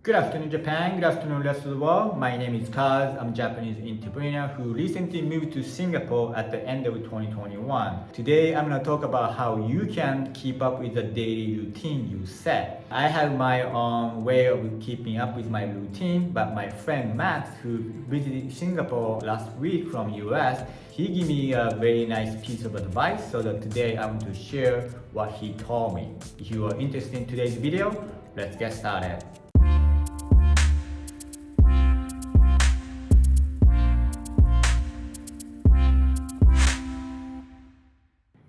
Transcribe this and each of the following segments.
Good afternoon, Japan. Good afternoon, rest of the world. My name is Kaz. I'm a Japanese entrepreneur who recently moved to Singapore at the end of 2021. Today, I'm going to talk about how you can keep up with the daily routine you set. I have my own way of keeping up with my routine, but my friend Max, who visited Singapore last week from US, he gave me a very nice piece of advice, so that today I want to share what he told me. If you are interested in today's video, let's get started.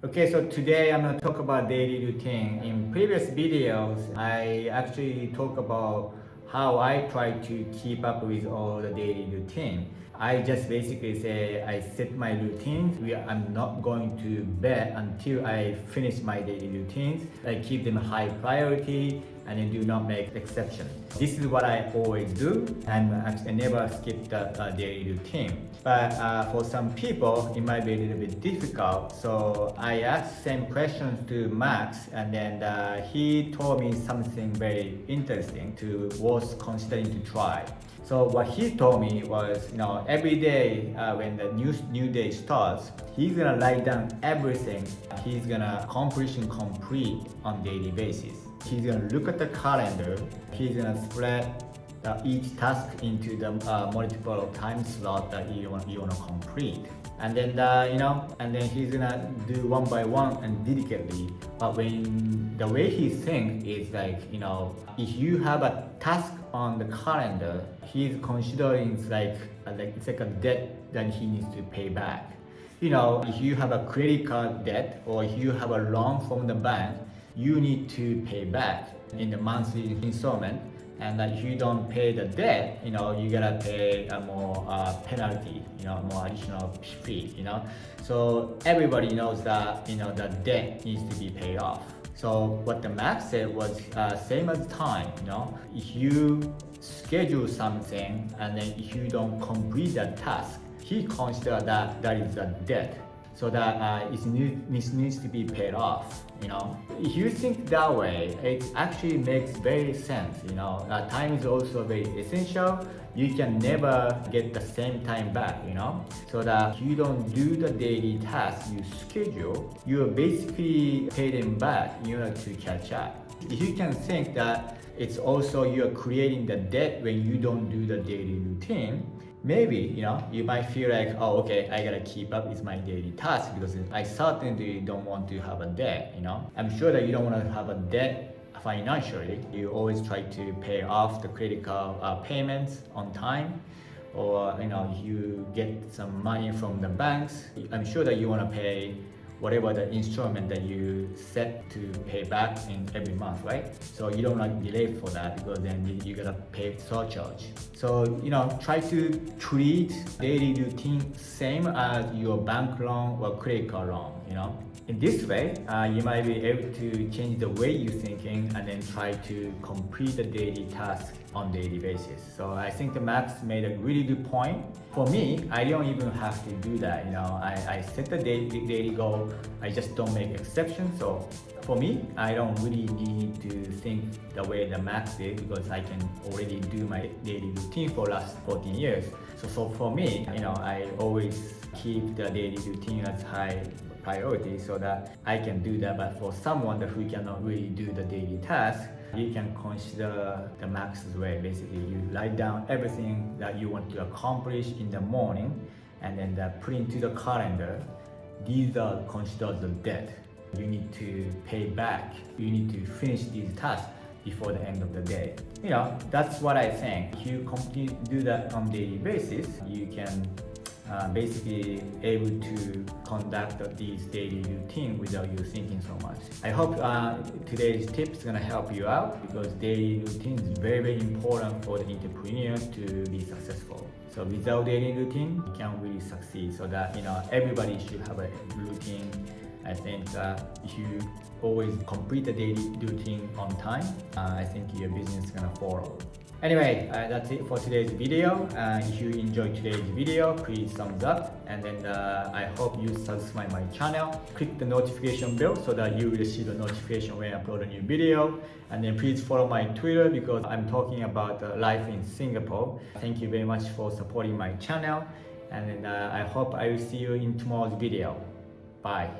Okay, so today I'm going to talk about daily routine. In previous videos, I actually talk about how I try to keep up with all the daily routine. I just basically say I set my routines. I'm not going to bed until I finish my daily routines. I keep them high priority and then do not make exceptions. This is what I always do, and I never skip the daily routine. But for some people, it might be a little bit difficult. So I asked same questions to Max, and then he told me something very interesting worth considering to try. So what he told me was, every day when the new day starts, he's gonna write down everything he's gonna accomplish and complete on daily basis. He's gonna look at the calendar. He's gonna spread each task into the multiple time slot that you want to complete. And then and then he's gonna do one by one and dedicatedly. But when the way he thinks is like, if you have a task on the calendar, he's considering it's like a debt that he needs to pay back. If you have a credit card debt or if you have a loan from the bank, you need to pay back in the monthly installment. And if you don't pay the debt, you gotta pay a more penalty, more additional fee, So everybody knows that, the debt needs to be paid off. So what the Max said was same as time, if you schedule something and then if you don't complete that task, he considers that is a debt. So that it needs to be paid off. If you think that way, it actually makes very sense. Time is also very essential. You can never get the same time back. So that if you don't do the daily tasks you schedule, you basically pay them back in order to catch up. If you can think that it's also you're creating the debt when you don't do the daily routine, maybe, you might feel like, oh, okay, I gotta keep up with my daily tasks because I certainly don't want to have a debt, I'm sure that you don't want to have a debt financially. You always try to pay off the credit card payments on time, or, if you get some money from the banks, I'm sure that you want to pay whatever the instrument that you set to pay back in every month, right? So you don't want to delay for that because then you gotta pay surcharge. So, try to treat daily routine same as your bank loan or credit card loan, In this way, you might be able to change the way you're thinking and then try to complete the daily task on daily basis. So I think the Max made a really good point. For me, I don't even have to do that. I set the daily goal. I just don't make exceptions. So for me, I don't really need to think the way the Max did because I can already do my daily routine for last 14 years. So for me, I always keep the daily routine as high priority so that I can do that. But for someone who cannot really do the daily task, you can consider the Max's way. Basically, you write down everything that you want to accomplish in the morning and then put into the calendar. These are considered the debt. You need to pay back. You need to finish these tasks before the end of the day. That's what I think. If you do that on a daily basis, you can basically able to conduct these daily routine without you thinking so much. I hope today's tip is gonna help you out because daily routine is very, very important for the entrepreneur to be successful. So without daily routine, you can't really succeed. So that everybody should have a routine. I think if you always complete the daily routine on time, I think your business is gonna follow. Anyway, that's it for today's video. If you enjoyed today's video, please thumbs up, and then I hope you subscribe my channel. Click the notification bell so that you will receive a notification when I upload a new video. And then please follow my Twitter because I'm talking about life in Singapore. Thank you very much for supporting my channel, and then I hope I will see you in tomorrow's video. Bye.